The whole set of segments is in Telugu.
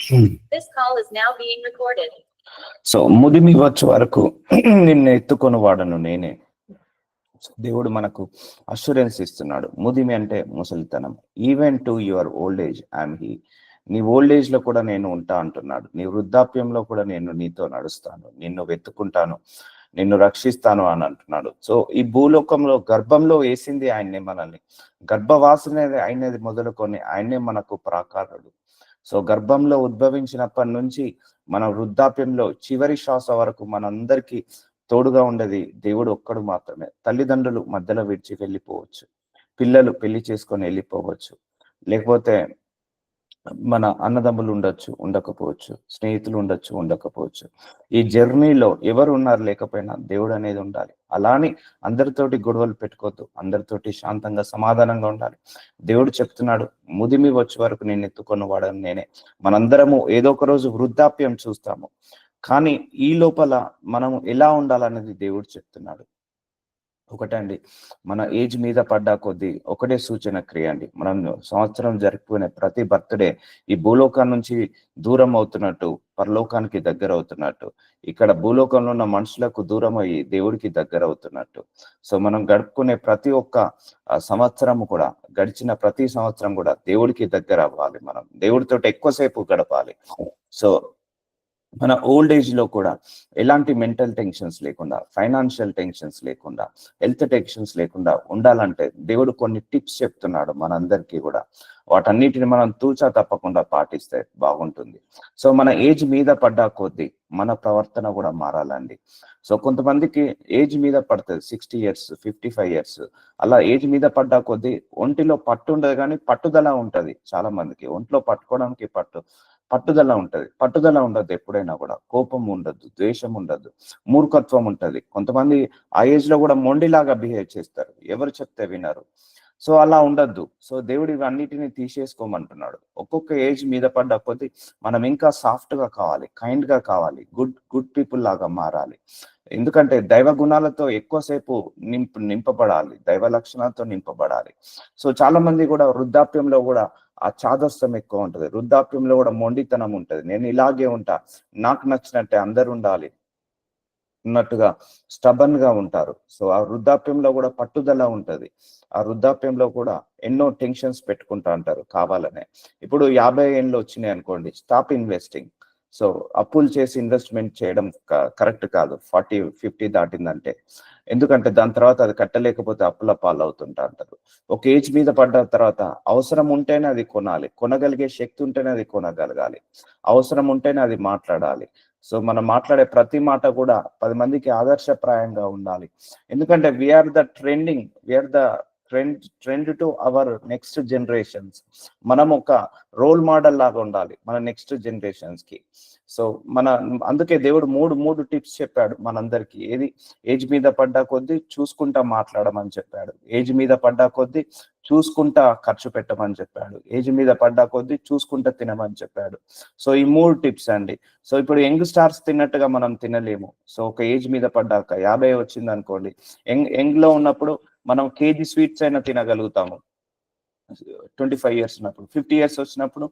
This call is now being recorded. So ముదిమి వచ్చే వరకు నిన్ను ఎత్తుకొని వాడను నేనే. దేవుడు మనకు అష్యూరెన్స్ ఇస్తున్నాడు. ముదిమి అంటే ముసలితనం. Even to your old age I'm he. నీ ఓల్డ్ ఏజ్ లో కూడా నేను ఉంటా అంటున్నాడు. నీ వృద్ధాప్యంలో కూడా నేను నీతో నడుస్తాను, నిన్ను వెతుకుంటాను, నిన్ను రక్షిస్తాను అని అంటున్నాడు. సో ఈ భూలోకంలో గర్భంలో వేసింది ఆయన్నే, మనల్ని గర్భవాసన అయినది మొదలుకొని ఆయన్నే మనకు ప్రాకారుడు. సో గర్భంలో ఉద్భవించినప్పటి నుంచి మన వృద్ధాప్యంలో చివరి శ్వాస వరకు మనందరికీ తోడుగా ఉండేది దేవుడు ఒక్కడు మాత్రమే. తల్లిదండ్రులు మధ్యలో విడిచి వెళ్ళిపోవచ్చు, పిల్లలు పెళ్లి చేసుకొని వెళ్ళిపోవచ్చు, లేకపోతే మన అన్నదమ్ములు ఉండొచ్చు, ఉండకపోవచ్చు, స్నేహితులు ఉండొచ్చు, ఉండకపోవచ్చు. ఈ జర్నీలో ఎవరు ఉన్నారు లేకపోయినా దేవుడు అనేది ఉండాలి. అలాని అందరితోటి గొడవలు పెట్టుకోవద్దు, అందరితోటి శాంతంగా సమాధానంగా ఉండాలి. దేవుడు చెప్తున్నాడు, ముదిమి వచ్చే వరకు నేను ఎత్తుకొని వాడని నేనే. మనందరము ఏదో ఒక రోజు వృద్ధాప్యం చూస్తాము, కానీ ఈ లోపల మనం ఎలా ఉండాలనేది దేవుడు చెప్తున్నాడు. ఒకటండి, మన ఏజ్ మీద పడ్డా కొద్దీ ఒకటే సూచన క్రియ అండి. మనం సంవత్సరం జరుపుకునే ప్రతి బర్త్డే ఈ భూలోకం నుంచి దూరం అవుతున్నట్టు పరలోకానికి దగ్గర అవుతున్నట్టు, ఇక్కడ భూలోకంలో ఉన్న మనుషులకు దూరం అయ్యి దేవుడికి దగ్గర అవుతున్నట్టు. సో మనం గడుపుకునే ప్రతి ఒక్క సంవత్సరం కూడా, గడిచిన ప్రతి సంవత్సరం కూడా దేవుడికి దగ్గర అవ్వాలి. మనం దేవుడితో ఎక్కువసేపు గడపాలి. సో మన ఓల్డ్ ఏజ్ లో కూడా ఎలాంటి మెంటల్ టెన్షన్స్ లేకుండా, ఫైనాన్షియల్ టెన్షన్స్ లేకుండా, హెల్త్ టెన్షన్స్ లేకుండా ఉండాలంటే దేవుడు కొన్ని టిప్స్ చెప్తున్నాడు మనందరికీ కూడా. వాటన్నిటిని మనం తూచా తప్పకుండా పాటిస్తే బాగుంటుంది. సో మన ఏజ్ మీద పడ్డా కొద్దీ మన ప్రవర్తన కూడా మారాలండి. సో కొంతమందికి ఏజ్ మీద పడుతుంది 60 years, 55 years, అలా ఏజ్ మీద పడ్డా కొద్దీ ఒంటిలో పట్టు ఉండదు, కానీ పట్టుదల ఉంటది. చాలా మందికి ఒంట్లో పట్టుకోవడానికి పట్టుదల ఉంటది. పట్టుదల ఉండదు ఎప్పుడైనా కూడా. కోపం ఉండదు, ద్వేషం ఉండదు, మూర్ఖత్వం ఉంటది. కొంతమంది ఆ ఏజ్ లో కూడా మొండిలాగా బిహేవ్ చేస్తారు, ఎవరు చెప్తే వినరు. సో అలా ఉండద్దు. సో దేవుడు ఇవన్నిటిని తీసేసుకోమంటున్నాడు. ఒక్కొక్క ఏజ్ మీద పడ్డ కొద్దీ మనం ఇంకా సాఫ్ట్ గా కావాలి, కైండ్ గా కావాలి, గుడ్ పీపుల్ లాగా మారాలి. ఎందుకంటే దైవ గుణాలతో ఎక్కువసేపు నింపబడాలి, దైవ లక్షణాలతో నింపబడాలి. సో చాలా మంది కూడా వృద్ధాప్యంలో కూడా ఆ చాదస్తం ఎక్కువ ఉంటది, వృద్ధాప్యంలో కూడా మొండితనం ఉంటది. నేను ఇలాగే ఉంటా, నాకు నచ్చినట్టే అందరు ఉండాలి అన్నట్టుగా స్టబన్ గా ఉంటారు. సో ఆ వృద్ధాప్యంలో కూడా పట్టుదల ఉంటది. ఆ వృద్ధాప్యంలో కూడా ఎన్నో టెన్షన్స్ పెట్టుకుంటా అంటారు కావాలనే. ఇప్పుడు 50 ఏళ్ళు వచ్చినాయి అనుకోండి, స్టాప్ ఇన్వెస్టింగ్. సో అప్పులు చేసి ఇన్వెస్ట్మెంట్ చేయడం కరెక్ట్ కాదు 40-50 దాటిందంటే. ఎందుకంటే దాని తర్వాత అది కట్టలేకపోతే అప్పుల పాలు అవుతుంటా అంటారు. ఒక ఏజ్ మీద పడ్డ తర్వాత అవసరం ఉంటేనే అది కొనాలి, కొనగలిగే శక్తి ఉంటేనే అది కొనగలగాలి, అవసరం ఉంటేనే అది మాట్లాడాలి. సో మనం మాట్లాడే ప్రతి మాట కూడా 10 మందికి ఆదర్శప్రాయంగా ఉండాలి. ఎందుకంటే we are the trend to our next generations. మనం ఒక రోల్ మోడల్ లాగా ఉండాలి మన నెక్స్ట్ జనరేషన్స్ కి. సో అందుకే దేవుడు మూడు టిప్స్ చెప్పాడు మనందరికి. ఏది? ఏజ్ మీద పడ్డా కొద్దీ చూసుకుంటా మాట్లాడమని చెప్పాడు, ఏజ్ మీద పడ్డా కొద్దీ చూసుకుంటా ఖర్చు పెట్టమని చెప్పాడు, ఏజ్ మీద పడ్డా కొద్దీ చూసుకుంటా తినమని చెప్పాడు. సో ఈ 3 టిప్స్ అండి. సో ఇప్పుడు యంగ్ స్టార్స్ తిన్నట్టుగా మనం తినలేము. సో ఒక ఏజ్ మీద పడ్డాక 50 వచ్చింది అనుకోండి, యంగ్ లో ఉన్నప్పుడు మనం కేజీ స్వీట్స్ అయినా తినగలుగుతాము. 25 years ఉన్నప్పుడు, 50 years వచ్చినప్పుడు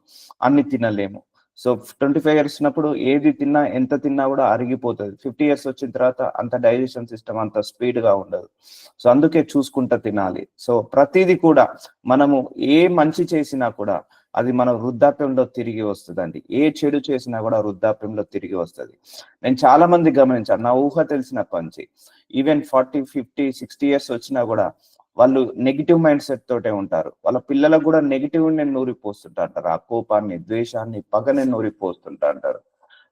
అన్ని తినలేము. సో 25 years ఉన్నప్పుడు ఏది తిన్నా, ఎంత తిన్నా కూడా అరిగిపోతుంది. 50 years వచ్చిన తర్వాత అంత డైజెషన్ సిస్టమ్ అంత స్పీడ్ గా ఉండదు. సో అందుకే చూసుకుంటా తినాలి. సో ప్రతిదీ కూడా మనము ఏ మంచి చేసినా కూడా అది మన వృద్ధాప్యంలో తిరిగి వస్తుందండి. ఏ చెడు చేసినా కూడా వృద్ధాప్యంలో తిరిగి వస్తుంది. నేను చాలా మంది గమనించాను, నా ఊహ తెలిసినప్పటి నుంచి. ఈవెన్ 40, 50, 60 years వచ్చినా కూడా వాళ్ళు నెగిటివ్ మైండ్ సెట్ తోటే ఉంటారు. వాళ్ళ పిల్లలకు కూడా నెగిటివ్ నూరిపోస్తుంటా అంటారు. ఆ కోపాన్ని, ద్వేషాన్ని, పగని నూరిపోస్తుంటా అంటారు.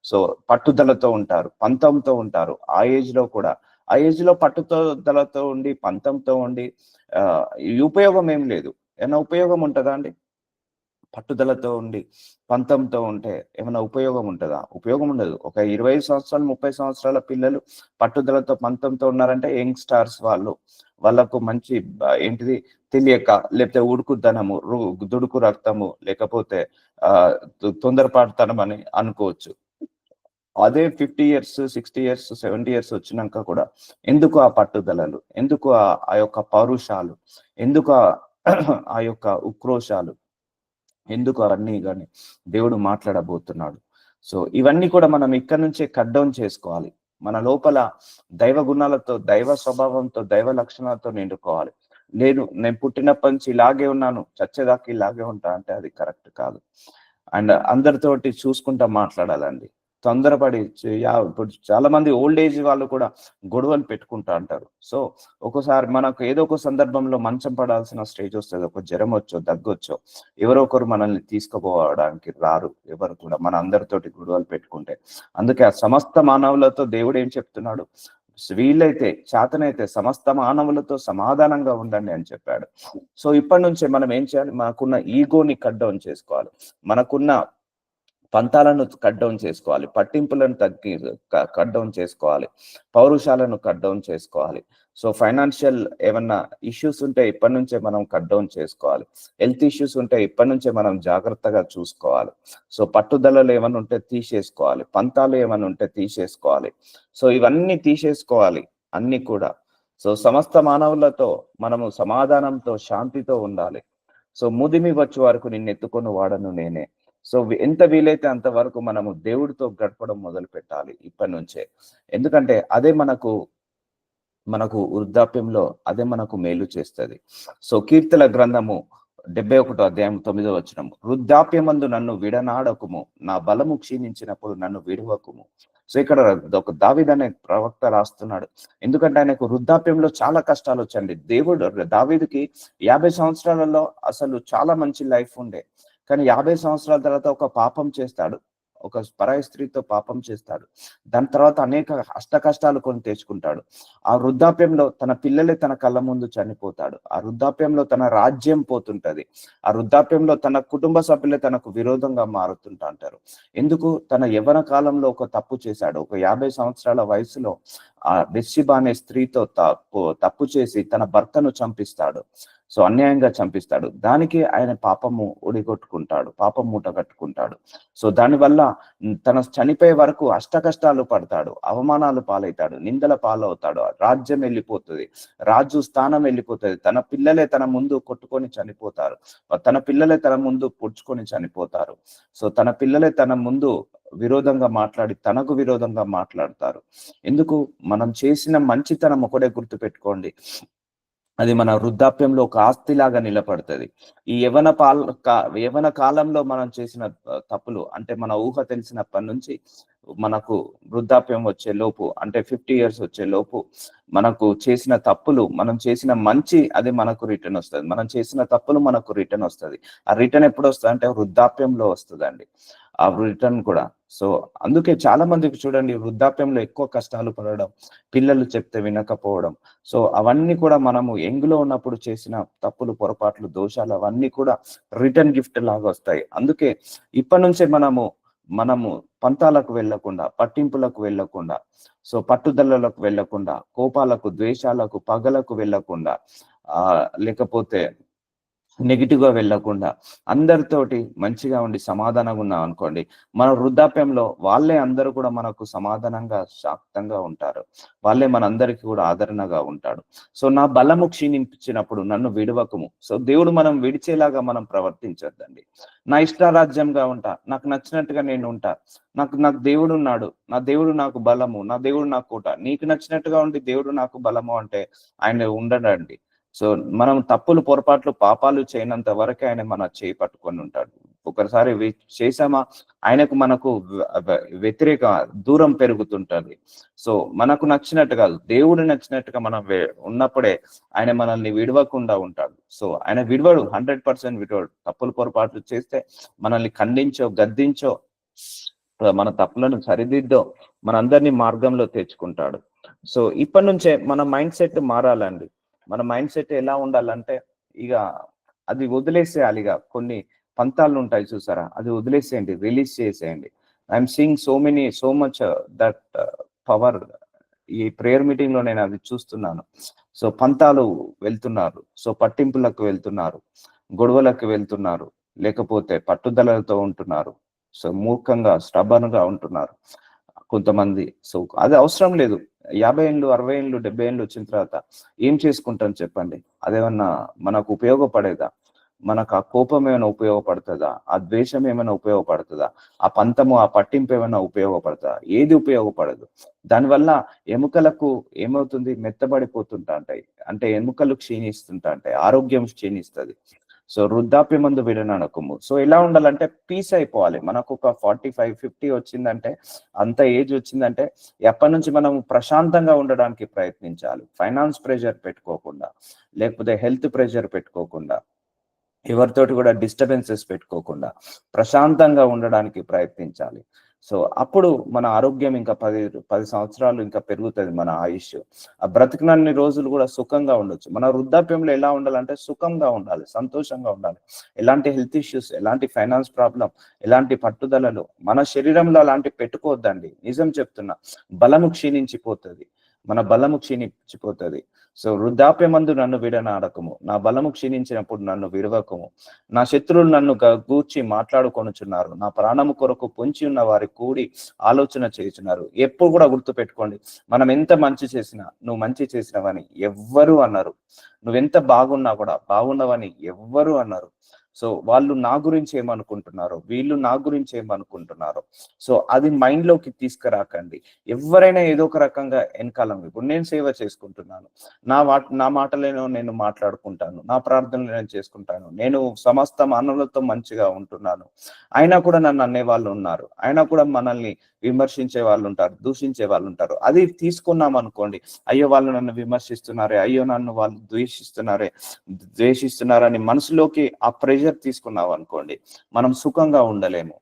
సో పట్టుదలతో ఉంటారు, పంతంతో ఉంటారు. ఆ ఏజ్ లో కూడా, ఆ ఏజ్ లో పట్టుదలతో ఉండి, పంతంతో ఉండి ఉపయోగం ఏం లేదు. ఏమైనా ఉపయోగం ఉంటుందా అండి? పట్టుదలతో ఉండి పంతంతో ఉంటే ఏమైనా ఉపయోగం ఉంటుందా? ఉపయోగం ఉండదు. ఒక 25 సంవత్సరాలు, 30 సంవత్సరాల పిల్లలు పట్టుదలతో పంతంతో ఉన్నారంటే యంగ్ స్టార్స్ వాళ్ళకు మంచి ఏంటిది తెలియక, లేకపోతే ఉడుకుదనము, దుడుకు రక్తము, లేకపోతే తొందరపాటుతనం అని అనుకోవచ్చు. అదే 50 years, 60 years, 70 years వచ్చినాక కూడా ఎందుకు ఆ పట్టుదలలు, ఎందుకు ఆ యొక్క పౌరుషాలు, ఎందుకు ఆ యొక్క ఉక్రోషాలు? ఎందుకు అవన్నీ కానీ దేవుడు మాట్లాడబోతున్నాడు. సో ఇవన్నీ కూడా మనం ఇక్కడ నుంచే కట్ డౌన్ చేసుకోవాలి. మన లోపల దైవ గుణాలతో, దైవ స్వభావంతో, దైవ లక్షణాలతో నిండుకోవాలి. నేను పుట్టినప్పటి నుంచి ఇలాగే ఉన్నాను, చచ్చేదాకా ఇలాగే ఉంటా అంటే అది కరెక్ట్ కాదు. అండ్ అందరితోటి చూసుకుంటా మాట్లాడాలండి. తొందరపడి ఇప్పుడు చాలా మంది ఓల్డ్ ఏజ్ వాళ్ళు కూడా గొడవలు పెట్టుకుంటా అంటారు. సో ఒక్కోసారి మనకు ఏదో ఒక సందర్భంలో మంచం పడాల్సిన స్టేజ్ వస్తుంది. ఒక జ్వరం వచ్చో, దగ్గొచ్చో, ఎవరో ఒకరు మనల్ని తీసుకుపోవడానికి రారు ఎవరు కూడా, మన అందరితోటి గొడవలు పెట్టుకుంటే. అందుకే ఆ సమస్త మానవులతో దేవుడు ఏం చెప్తున్నాడు, వీళ్ళైతే చేతనైతే సమస్త మానవులతో సమాధానంగా ఉండండి అని చెప్పాడు. సో ఇప్పటి నుంచే మనం ఏం చేయాలి, మనకున్న ఈగోని కట్ డౌన్ చేసుకోవాలి, మనకున్న పంతాలను కట్ డౌన్ చేసుకోవాలి, పట్టింపులను కట్ డౌన్ చేసుకోవాలి, పౌరుషాలను కట్ డౌన్ చేసుకోవాలి. సో ఫైనాన్షియల్ ఏమన్నా ఇష్యూస్ ఉంటే ఇప్పటి నుంచే మనం కట్ డౌన్ చేసుకోవాలి. హెల్త్ ఇష్యూస్ ఉంటే ఇప్పటి నుంచే మనం జాగ్రత్తగా చూసుకోవాలి. సో పట్టుదలలు ఏమైనా ఉంటే తీసేసుకోవాలి, పంతాలు ఏమైనా ఉంటే తీసేసుకోవాలి. సో ఇవన్నీ తీసేసుకోవాలి అన్ని కూడా. సో సమస్త మానవులతో మనము సమాధానంతో, శాంతితో ఉండాలి. సో ముదిమి వచ్చే వరకు నిన్ను ఎత్తుకొని వాడను నేనే. సో ఎంత వీలైతే అంతవరకు మనము దేవుడితో గడపడం మొదలు పెట్టాలి ఇప్పటి నుంచే. ఎందుకంటే అదే మనకు వృద్ధాప్యంలో అదే మనకు మేలు చేస్తుంది. సో కీర్తన గ్రంథము 71వ అధ్యాయం 9వ వచనం, వృద్ధాప్యమందు నన్ను విడనాడకుము, నా బలము క్షీణించినప్పుడు నన్ను విడవకుము. సో ఇక్కడ ఒక దావీదు అనే ప్రవక్త రాస్తున్నాడు. ఎందుకంటే ఆయనకు వృద్ధాప్యంలో చాలా కష్టాలు వచ్చండి. దావీదుకి 50 సంవత్సరాలలో అసలు చాలా మంచి లైఫ్ ఉండే, కానీ 50 సంవత్సరాల తర్వాత ఒక పాపం చేస్తాడు, ఒక పరాయి స్త్రీతో పాపం చేస్తాడు. దాని తర్వాత అనేక కష్టాలు కొని తెచ్చుకుంటాడు. ఆ వృద్ధాప్యంలో తన పిల్లలే తన కళ్ళ ముందు చనిపోతాడు. ఆ వృద్ధాప్యంలో తన రాజ్యం పోతుంటది. ఆ వృద్ధాప్యంలో తన కుటుంబ సభ్యులే తనకు విరోధంగా మారుతుంటారు. ఎందుకు? తన యవ్వన కాలంలో ఒక తప్పు చేశాడు. ఒక 50 సంవత్సరాల వయసులో ఆ బెత్షెబా అనే స్త్రీతో తప్పు చేసి తన భర్తను చంపిస్తాడు. సో అన్యాయంగా చంపిస్తాడు. దానికి ఆయన పాపము ఒడిగొట్టుకుంటాడు, పాపం మూట కట్టుకుంటాడు. సో దానివల్ల తన చనిపోయే వరకు కష్టాలు పడతాడు, అవమానాలు పాలవుతాడు, నిందల పాలవుతాడు, రాజ్యం వెళ్ళిపోతుంది, రాజు స్థానం వెళ్ళిపోతుంది. తన పిల్లలే తన ముందు కొట్టుకొని చనిపోతారు, తన పిల్లలే తన ముందు పొడుచుకొని చనిపోతారు. సో తన పిల్లలే తన ముందు విరోధంగా మాట్లాడి తనకు విరోధంగా మాట్లాడతారు. ఎందుకు? మనం చేసిన మంచితనం ఒకటే గుర్తు పెట్టుకోండి, అది మన వృద్ధాప్యంలో ఒక ఆస్తిలాగా నిలబడుతుంది. ఈ యవన కాలంలో మనం చేసిన తప్పులు, అంటే మన ఊహ తెలిసినప్పటి నుంచి మనకు వృద్ధాప్యం వచ్చే లోపు, అంటే 50 years వచ్చే లోపు మనకు చేసిన తప్పులు, మనం చేసిన మంచి అది మనకు రిటర్న్ వస్తుంది. మనం చేసిన తప్పులు మనకు రిటర్న్ వస్తుంది. ఆ రిటర్న్ ఎప్పుడు వస్తుంది అంటే వృద్ధాప్యంలో వస్తుందండి ఆ రిటర్న్ కూడా. సో అందుకే చాలా మందికి చూడండి, వృద్ధాప్యంలో ఎక్కువ కష్టాలు పడడం, పిల్లలు చెప్తే వినకపోవడం. సో అవన్నీ కూడా మనము యంగ్లో ఉన్నప్పుడు చేసిన తప్పులు, పొరపాట్లు, దోషాలు అవన్నీ కూడా రిటర్న్ గిఫ్ట్ లాగా వస్తాయి. అందుకే ఇప్పటి నుంచే మనము పంతాలకు వెళ్లకుండా, పట్టింపులకు వెళ్లకుండా, సో పట్టుదలలకు వెళ్లకుండా, కోపాలకు, ద్వేషాలకు, పగలకు వెళ్లకుండా, లేకపోతే నెగిటివ్ గా వెళ్లకుండా అందరితోటి మంచిగా ఉండి సమాధానంగా ఉన్నాం అనుకోండి, మన వృద్ధాప్యంలో వాళ్ళే అందరూ కూడా మనకు సమాధానంగా, శాంతంగా ఉంటారు. వాళ్ళే మనందరికీ కూడా ఆదరణగా ఉంటాడు. సో నా బలము క్షీణించినప్పుడు నన్ను విడవకుము. సో దేవుడు మనం విడిచేలాగా మనం ప్రవర్తించొద్దండి. నా ఇష్టారాజ్యంగా ఉంటా, నాకు నచ్చినట్టుగా నేను ఉంటా, నాకు దేవుడు ఉన్నాడు, నా దేవుడు నాకు బలము, నా దేవుడు నాకు కోట. నీకు నచ్చినట్టుగా ఉండి దేవుడు నాకు బలము అంటే ఆయన ఉండడండి. సో మనం తప్పులు, పొరపాట్లు, పాపాలు చేయనంత వరకే ఆయన మన చేయి పట్టుకొని ఉంటాడు. ఒకసారి చేసామా ఆయనకు మనకు వ్యతిరేక దూరం పెరుగుతుంటది. సో మనకు నచ్చినట్టు కాదు, దేవుడు నచ్చినట్టుగా మనం ఉన్నప్పుడే ఆయన మనల్ని విడవకుండా ఉంటాడు. సో ఆయన విడవడు, 100% విడవడు. తప్పులు, పొరపాట్లు చేస్తే మనల్ని ఖండించో, గద్దించో, మన తప్పులను సరిదిద్దో మనందరినీ మార్గంలో తెచ్చుకుంటాడు. సో ఇప్పటి నుంచే మన మైండ్ సెట్ మారాలండి. మన మైండ్ సెట్ ఎలా ఉండాలంటే, ఇక అది వదిలేసేయాలి. ఇక కొన్ని పంతాలు ఉంటాయి చూసారా, అది వదిలేసేయండి, రిలీజ్ చేసేయండి. I'm seeing so much that power ఈ ప్రేయర్ మీటింగ్ లో నేను అది చూస్తున్నాను. సో పంతాలు వెళ్తున్నారు, సో పట్టింపులకు వెళ్తున్నారు, గొడవలకు వెళ్తున్నారు, లేకపోతే పట్టుదలతో ఉంటున్నారు, సో మూర్ఖంగా, స్టబర్న్ గా ఉంటున్నారు కొంతమంది. సో అది అవసరం లేదు. 50 ఏళ్ళు, 60 ఏళ్ళు, 70 ఏళ్ళు వచ్చిన తర్వాత ఏం చేసుకుంటాం చెప్పండి? అదేమన్నా మనకు ఉపయోగపడేదా? మనకు ఆ కోపం ఏమైనా ఉపయోగపడుతుందా? ఆ ద్వేషం ఏమైనా ఉపయోగపడుతుందా? ఆ పంతము, ఆ పట్టింపు ఏమైనా ఉపయోగపడుతుందా? ఏది ఉపయోగపడదు. దానివల్ల ఎముకలకు ఏమవుతుంది? మెత్తబడిపోతుంటాయి. అంటే ఎముకలు క్షీణిస్తుంటాయి, ఆరోగ్యం క్షీణిస్తుంది. సో వృద్ధాప్యమందు విడనాడకము. సో ఎలా ఉండాలంటే పీస్ అయిపోవాలి. మనకు ఒక 45, 50 వచ్చిందంటే, అంత ఏజ్ వచ్చిందంటే ఎప్పటి నుంచి మనం ప్రశాంతంగా ఉండడానికి ప్రయత్నించాలి. ఫైనాన్స్ ప్రెషర్ పెట్టుకోకుండా, లేకపోతే హెల్త్ ప్రెషర్ పెట్టుకోకుండా, ఎవరితోటి కూడా డిస్టర్బెన్సెస్ పెట్టుకోకుండా ప్రశాంతంగా ఉండడానికి ప్రయత్నించాలి. సో అప్పుడు మన ఆరోగ్యం ఇంకా 10 సంవత్సరాలు ఇంకా పెరుగుతుంది మన ఆయుష్. ఆ బ్రతికినన్ని రోజులు కూడా సుఖంగా ఉండొచ్చు. మన వృద్ధాప్యంలో ఎలా ఉండాలంటే సుఖంగా ఉండాలి, సంతోషంగా ఉండాలి. ఎలాంటి హెల్త్ ఇష్యూస్, ఎలాంటి ఫైనాన్స్ ప్రాబ్లం, ఎలాంటి పట్టుదలలు మన శరీరంలో అలాంటి పెట్టుకోవద్దండి. నిజం చెప్తున్నా, బలము క్షీణించిపోతుంది, మన బలము క్షీణించిపోతుంది. సో వృద్ధాప్యమందు నన్ను విడనాడకము, నా బలము క్షీణించినప్పుడు నన్ను విడవకము. నా శత్రువులు నన్ను గూర్చి మాట్లాడుకొనుచున్నారు, నా ప్రాణము కొరకు పొంచి ఉన్న వారి కూడి ఆలోచన చేయుచున్నారు. ఎప్పుడు కూడా గుర్తు పెట్టుకోండి, మనం ఎంత మంచి చేసినా, నువ్వు మంచి చేసినవని ఎవ్వరు అన్నారు. నువ్వెంత బాగున్నా కూడా బాగున్నావని ఎవ్వరు అన్నారు. సో వాళ్ళు నా గురించి ఏమనుకుంటున్నారో, వీళ్ళు నా గురించి ఏమనుకుంటున్నారో, సో అది మైండ్ లోకి తీసుకురాకండి. ఎవరైనా ఏదో ఒక రకంగా వెనకాలం, ఇప్పుడు నేను సేవ చేసుకుంటున్నాను, నా మాటలేనో నేను మాట్లాడుకుంటాను, నా ప్రార్థనలు నేను చేసుకుంటాను, నేను సమస్త మానవులతో మంచిగా ఉంటున్నాను, అయినా కూడా నన్ను అనే వాళ్ళు ఉన్నారు, అయినా కూడా మనల్ని విమర్శించే వాళ్ళు ఉంటారు, దూషించే వాళ్ళు ఉంటారు. అది తీసుకున్నాం అనుకోండి, అయ్యో వాళ్ళు నన్ను విమర్శిస్తున్నారే, అయ్యో నన్ను వాళ్ళు ద్వేషిస్తున్నారని మనసులోకి ఆ ప్రెషర్ తీసుకున్నాం అనుకోండి, మనం సుఖంగా ఉండలేము.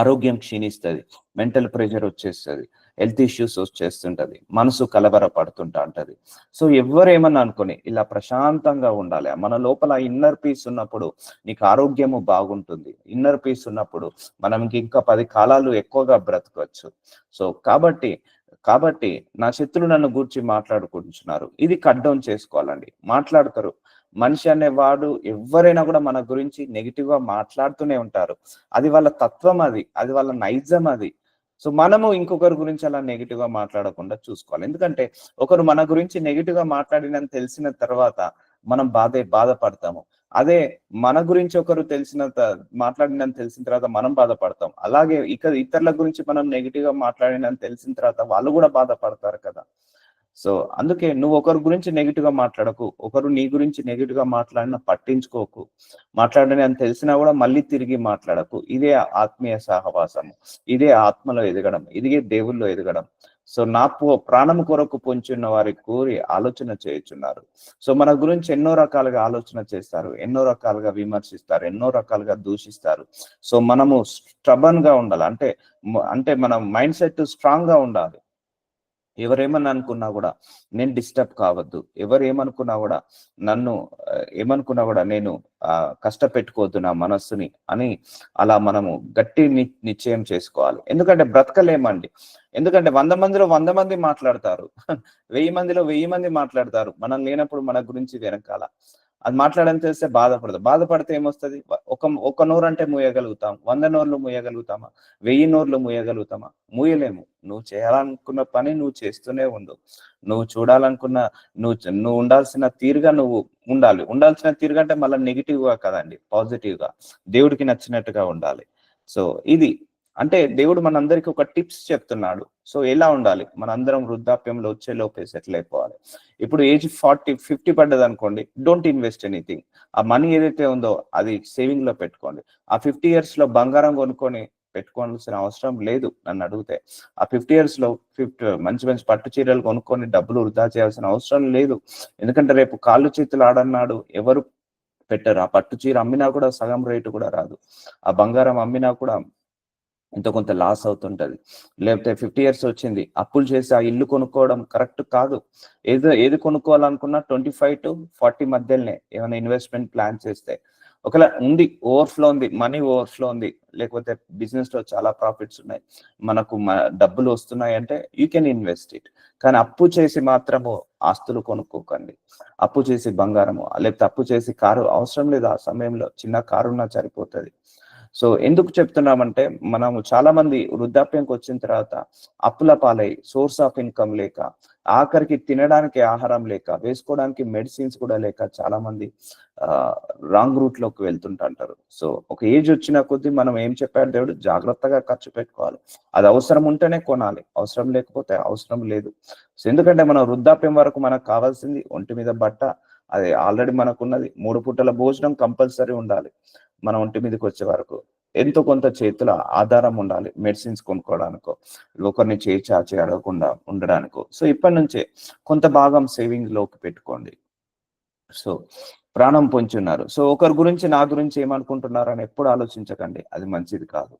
ఆరోగ్యం క్షీణిస్తుంది, మెంటల్ ప్రెషర్ వచ్చేస్తుంది, హెల్త్ ఇష్యూస్ వచ్చేస్తుంటది, మనసు కలవరపడుతుంటా ఉంటది. సో ఎవరేమన్నా అనుకోని ఇలా ప్రశాంతంగా ఉండాలి. మన లోపల ఇన్నర్ పీస్ ఉన్నప్పుడు నీకు ఆరోగ్యము బాగుంటుంది. ఇన్నర్ పీస్ ఉన్నప్పుడు మనం ఇంకా 10 కాలాలు ఎక్కువగా బ్రతకవచ్చు. సో కాబట్టి నా శత్రులు నన్ను గూర్చి మాట్లాడుకుంటున్నారు, ఇది కట్ డౌన్ చేసుకోవాలండి. మాట్లాడతారు, మనిషి అనేవాడు ఎవరైనా కూడా మన గురించి నెగిటివ్ గా మాట్లాడుతూనే ఉంటారు. అది వాళ్ళ తత్వం, అది వాళ్ళ నైజం అది. సో మనము ఇంకొకరి గురించి అలా నెగిటివ్ గా మాట్లాడకుండా చూసుకోవాలి. ఎందుకంటే ఒకరు మన గురించి నెగిటివ్ గా మాట్లాడినని తెలిసిన తర్వాత మనం బాధపడతాము. అదే మన గురించి ఒకరు మాట్లాడినని తెలిసిన తర్వాత మనం బాధపడతాం. అలాగే ఇతరుల గురించి మనం నెగిటివ్ గా మాట్లాడినని తెలిసిన తర్వాత వాళ్ళు కూడా బాధపడతారు కదా. సో అందుకే నువ్వు ఒకరి గురించి నెగిటివ్ గా మాట్లాడకు, ఒకరు నీ గురించి నెగిటివ్ గా మాట్లాడినా పట్టించుకోకు. మాట్లాడని అని తెలిసినా కూడా మళ్ళీ తిరిగి మాట్లాడకు. ఇదే ఆత్మీయ సహవాసము, ఇదే ఆత్మలో ఎదగడం, ఇదే దేవుల్లో ఎదగడం. సో నా ప్రాణము కొరకు పొంచి ఉన్న వారి కోరి ఆలోచన చేయుచున్నారు. సో మన గురించి ఎన్నో రకాలుగా ఆలోచన చేస్తారు, ఎన్నో రకాలుగా విమర్శిస్తారు, ఎన్నో రకాలుగా దూషిస్తారు. సో మనము స్టబన్ గా ఉండాలి. అంటే మన మైండ్ సెట్ స్ట్రాంగ్ గా ఉండాలి. ఎవరేమన్నా అనుకున్నా కూడా నేను డిస్టర్బ్ కావద్దు, ఎవరు ఏమనుకున్నా కూడా ఏమనుకున్నా కూడా నేను కష్టపెట్టుకోవద్దు నా మనస్సుని అని అలా మనము గట్టి నిశ్చయం చేసుకోవాలి. ఎందుకంటే బ్రతకలేమండి. ఎందుకంటే 100 మందిలో 100 మంది మాట్లాడతారు, 1000 మందిలో 1000 మంది మాట్లాడతారు మనం లేనప్పుడు మన గురించి వెనకాల. అది మాట్లాడని తెలిస్తే బాధపడితే ఏమొస్తుంది? ఒక నోరు అంటే మూయగలుగుతాం, 100 నోర్లు మూయగలుగుతామా? 1000 నోర్లు మూయగలుగుతామా? మూయలేము. నువ్వు చేయాలనుకున్న పని నువ్వు చేస్తూనే ఉండు. నువ్వు చూడాలనుకున్న నువ్వు ఉండాల్సిన తీరుగా నువ్వు ఉండాలి. ఉండాల్సిన తీరుగా అంటే మళ్ళీ నెగిటివ్ గా కదండి, పాజిటివ్ గా దేవుడికి నచ్చినట్టుగా ఉండాలి. సో ఇది అంటే దేవుడు మనందరికి ఒక టిప్స్ చెప్తున్నాడు. సో ఎలా ఉండాలి, మనందరం వృద్ధాప్యంలో వచ్చే లోపే సెటిల్ అయిపోవాలి. ఇప్పుడు ఏజ్ 40, 50 పడ్డది అనుకోండి, డోంట్ ఇన్వెస్ట్ ఎనీథింగ్. ఆ మనీ ఏదైతే ఉందో అది సేవింగ్ లో పెట్టుకోండి. ఆ 50 years లో బంగారం కొనుక్కొని పెట్టుకోవాల్సిన అవసరం లేదు నన్ను అడిగితే. ఆ 50 years లో మంచి మంచి పట్టు చీరలు కొనుక్కొని డబ్బులు వృధా చేయాల్సిన అవసరం లేదు. ఎందుకంటే రేపు కాళ్ళు చేతులు ఆడన్నాడు ఎవరు పెట్టరు. ఆ పట్టు చీర అమ్మినా కూడా సగం రేటు కూడా రాదు, ఆ బంగారం అమ్మినా కూడా ఇంత కొంత లాస్ అవుతుంటది. లేకపోతే 50 years వచ్చింది, అప్పులు చేసి ఆ ఇల్లు కొనుక్కోవడం కరెక్ట్ కాదు. ఏది కొనుక్కోవాలనుకున్నా 25 to 40 మధ్యలోనే ఏమైనా ఇన్వెస్ట్మెంట్ ప్లాన్ చేస్తే, ఒకవేళ ఉంది ఓవర్ఫ్లో ఉంది, మనీ ఓవర్ఫ్లో ఉంది, లేకపోతే బిజినెస్ లో చాలా ప్రాఫిట్స్ ఉన్నాయి, మనకు డబ్బులు వస్తున్నాయి అంటే యూ కెన్ ఇన్వెస్ట్ ఇట్. కానీ అప్పు చేసి మాత్రము ఆస్తులు కొనుక్కోకండి. అప్పు చేసి బంగారము, లేకపోతే అప్పు చేసి కారు అవసరం లేదు. ఆ సమయంలో చిన్న కారు ఉన్నా సరిపోతుంది. సో ఎందుకు చెప్తున్నామంటే మనము చాలా మంది వృద్ధాప్యంకి వచ్చిన తర్వాత అప్పుల పాలై, సోర్స్ ఆఫ్ ఇన్కమ్ లేక, ఆఖరికి తినడానికి ఆహారం లేక, వేసుకోవడానికి మెడిసిన్స్ కూడా లేక చాలా మంది రాంగ్ రూట్ లోకి వెళ్తుంటారు. సో ఒక ఏజ్ వచ్చిన కొద్దీ మనం ఏం చెప్పాడు దేవుడు, జాగ్రత్తగా ఖర్చు పెట్టుకోవాలి. అది అవసరం ఉంటేనే కొనాలి, అవసరం లేకపోతే అవసరం లేదు. సో ఎందుకంటే మనం వృద్ధాప్యం వరకు మనకు కావాల్సింది ఒంటి మీద బట్ట, అది ఆల్రెడీ మనకున్నది. 3 పూటల భోజనం కంపల్సరీ ఉండాలి మన ఒంటి మీదకి వచ్చే వరకు. ఎంతో కొంత చేతుల ఆధారం ఉండాలి, మెడిసిన్స్ కొనుక్కోవడానికో, ఒకరిని చేయి చాచి అడగకుండా ఉండడానికో. సో ఇప్పటి నుంచే కొంత భాగం సేవింగ్ లోకి పెట్టుకోండి. సో ప్రాణం పొంచున్నారు. సో ఒకరి గురించి నా గురించి ఏమనుకుంటున్నారు అని ఎప్పుడు ఆలోచించకండి, అది మంచిది కాదు,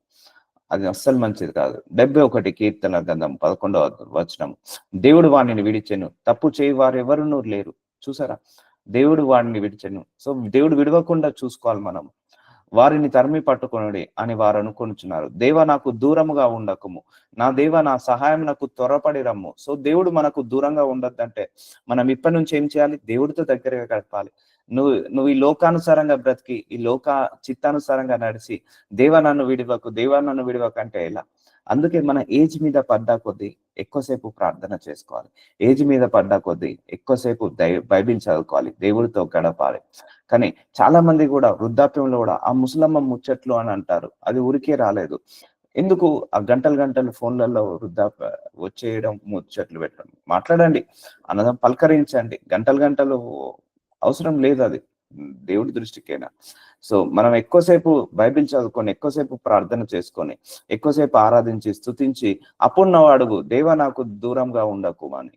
అది అస్సలు మంచిది కాదు. 71 కీర్తన గ్రంథం 11వ వచనం, దేవుడు వాణిని విడిచెను, తప్పు చేయి వారెవరునూ లేరు. చూసారా, దేవుడు వాడిని విడిచెను. సో దేవుడు విడవకుండా చూసుకోవాలి మనం. వారిని తరిమి పట్టుకొనుడి అని వారు అనుకొనుచున్నారు. దేవ నాకు దూరముగా ఉండకము, నా దేవ నా సహాయం నాకు త్వరపడి రమ్ము. సో దేవుడు మనకు దూరంగా ఉండొద్దంటే మనం ఇప్పటి నుంచి ఏం చేయాలి, దేవుడితో దగ్గరగా గడపాలి. నువ్వు ఈ లోకానుసారంగా బ్రతికి, ఈ లోక చిత్తానుసారంగా నడిచి దేవ నన్ను విడివకు అంటే ఎలా? అందుకే మన ఏజ్ మీద పడ్డా కొద్దీ ఎక్కువసేపు ప్రార్థన చేసుకోవాలి, ఏజ్ మీద పడ్డా కొద్దీ ఎక్కువసేపు బైబిల్ చదువుకోవాలి, దేవుడితో గడపాలి. కానీ చాలా మంది కూడా వృద్ధాప్యంలో కూడా ఆ ముసలమ్మ ముచ్చట్లు అని అంటారు, అది ఊరికే రాలేదు. ఎందుకు ఆ గంటలు ఫోన్లలో వచ్చేయడం, ముచ్చట్లు పెట్టడం? మాట్లాడండి, అన్నదం పలకరించండి, గంటలు అవసరం లేదు అది దేవుడి దృష్టికైనా. సో మనం ఎక్కువసేపు బైబిల్ చదువుకొని, ఎక్కువసేపు ప్రార్థన చేసుకొని, ఎక్కువసేపు ఆరాధించి స్తుతించి అప్పుడు అడుగు, దేవా నాకు దూరంగా ఉండకు అని.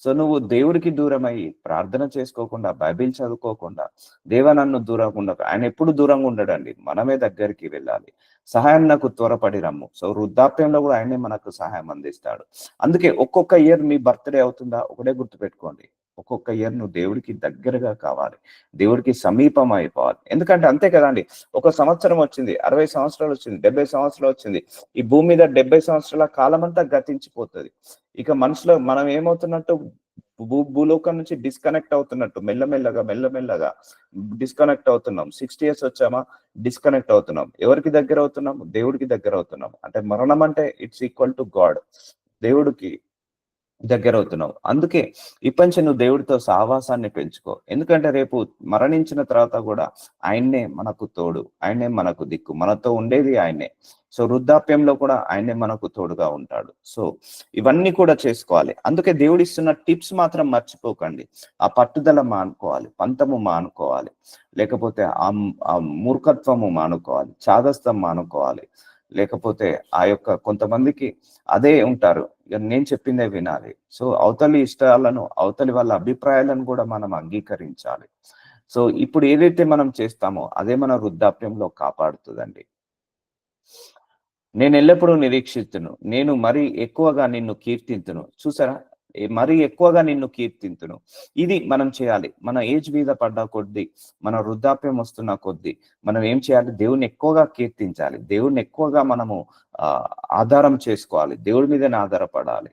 సో నువ్వు దేవుడికి దూరమై ప్రార్థన చేసుకోకుండా, బైబిల్ చదువుకోకుండా, దేవా నన్ను దూరంగా ఉండకు, ఆయన ఎప్పుడు దూరంగా ఉండడండి, మనమే దగ్గరికి వెళ్ళాలి. సహాయం నాకు త్వరపడి రమ్ము. సో వృద్ధాప్యంలో కూడా ఆయనే మనకు సహాయం అందిస్తాడు. అందుకే ఒక్కొక్క ఇయర్ మీ బర్త్డే అవుతుందా, ఒకటే గుర్తుపెట్టుకోండి, ఒక్కొక్క ఇయర్ నువ్వు దేవుడికి దగ్గరగా కావాలి, దేవుడికి సమీపం అయిపోవాలి. ఎందుకంటే అంతే కదండి, ఒక సంవత్సరం వచ్చింది, 60 సంవత్సరాలు వచ్చింది, 70 సంవత్సరాలు వచ్చింది, ఈ భూమి మీద 70 సంవత్సరాల కాలం అంతా గతించిపోతుంది. ఇక మనసులో మనం ఏమవుతున్నట్టు, భూలోకం నుంచి డిస్కనెక్ట్ అవుతున్నట్టు, మెల్లమెల్లగా డిస్కనెక్ట్ అవుతున్నాం. 60 years వచ్చామా, డిస్కనెక్ట్ అవుతున్నాం. ఎవరికి దగ్గర అవుతున్నాం, దేవుడికి దగ్గర అవుతున్నాం. అంటే మరణం అంటే ఇట్స్ ఈక్వల్ టు గాడ్, దేవుడికి దగ్గర అవుతున్నావు. అందుకే ఇప్పటి నుంచి నువ్వు దేవుడితో సహవాసాన్ని పెంచుకో. ఎందుకంటే రేపు మరణించిన తర్వాత కూడా ఆయన్నే మనకు తోడు, ఆయన్నే మనకు దిక్కు, మనతో ఉండేది ఆయన్నే. సో వృద్ధాప్యంలో కూడా ఆయన్నే మనకు తోడుగా ఉంటాడు. సో ఇవన్నీ కూడా చేసుకోవాలి. అందుకే దేవుడు ఇస్తున్న టిప్స్ మాత్రం మర్చిపోకండి. ఆ పట్టుదల మానుకోవాలి, పంతము మానుకోవాలి, లేకపోతే ఆ మూర్ఖత్వము మానుకోవాలి, చాదస్తం మానుకోవాలి. లేకపోతే ఆ యొక్క కొంతమందికి అదే ఉంటారు, నేను చెప్పిందే వినాలి. సో అవతలి ఇష్టాలను, అవతలి వాళ్ళ అభిప్రాయాలను కూడా మనం అంగీకరించాలి. సో ఇప్పుడు ఏదైతే మనం చేస్తామో అదే మన వృద్ధాప్యంలో కాపాడుతుందండి. నేను ఎల్లప్పుడూ నిరీక్షిస్తును, నేను మరీ ఎక్కువగా నిన్ను కీర్తింతును. చూసారా, మరీ ఎక్కువగా నిన్ను కీర్తింతును. ఇది మనం చేయాలి. మన ఏజ్ మీద పడ్డ కొద్దీ, మన వృద్ధాప్యం వస్తున్న కొద్దీ మనం ఏం చేయాలి, దేవుణ్ణి ఎక్కువగా కీర్తించాలి, దేవుణ్ణి ఎక్కువగా మనము ఆధారం చేసుకోవాలి, దేవుడి మీదనే ఆధారపడాలి.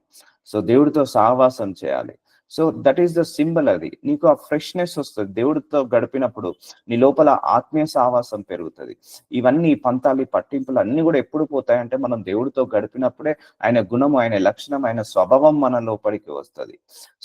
సో దేవుడితో సహవాసం చేయాలి. So that is the symbol. అది నీకు ఆ ఫ్రెష్నెస్ వస్తుంది. దేవుడితో గడిపినప్పుడు నీ లోపల ఆత్మీయ సహవాసం పెరుగుతుంది. ఇవన్నీ పంతాలు, పట్టింపులు అన్ని కూడా ఎప్పుడు పోతాయంటే మనం దేవుడితో గడిపినప్పుడే ఆయన గుణము, ఆయన లక్షణం, ఆయన స్వభావం మన లోపలికి వస్తుంది.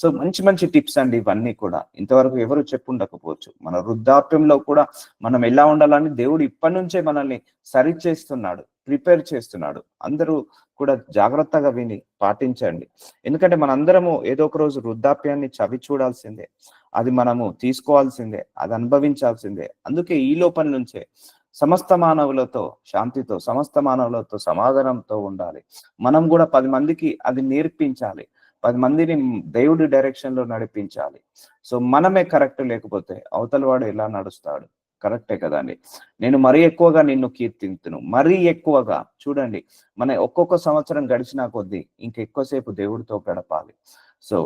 సో మంచి మంచి టిప్స్ అండి ఇవన్నీ కూడా, ఇంతవరకు ఎవరు చెప్పుండకపోవచ్చు. మన వృద్ధాప్యంలో కూడా మనం ఎలా ఉండాలని దేవుడు ఇప్పటి నుంచే మనల్ని సరి చేస్తున్నాడు, ప్రిపేర్ చేస్తున్నాడు. అందరూ కూడా జాగ్రత్తగా విని పాటించండి. ఎందుకంటే మనందరము ఏదో ఒక రోజు వృద్ధాప్యాన్ని చవి చూడాల్సిందే, అది మనము తీసుకోవాల్సిందే, అది అనుభవించాల్సిందే. అందుకే ఈ లోపల నుంచే సమస్త మానవులతో శాంతితో, సమస్త మానవులతో సమాధానంతో ఉండాలి. మనం కూడా 10 మందికి అది నేర్పించాలి, 10 మందిని దేవుడి డైరెక్షన్ లో నడిపించాలి. సో మనమే కరెక్ట్ లేకపోతే అవతల వాడు ఎలా నడుస్తాడు? కరెక్టే కదండి. నేను మరీ ఎక్కువగా నిన్ను కీర్తింతును, మరీ ఎక్కువగా. చూడండి, మన ఒక్కొక్క సంవత్సరం గడిచినా కొద్దీ ఇంకెక్కువసేపు దేవుడితో గడపాలి. సో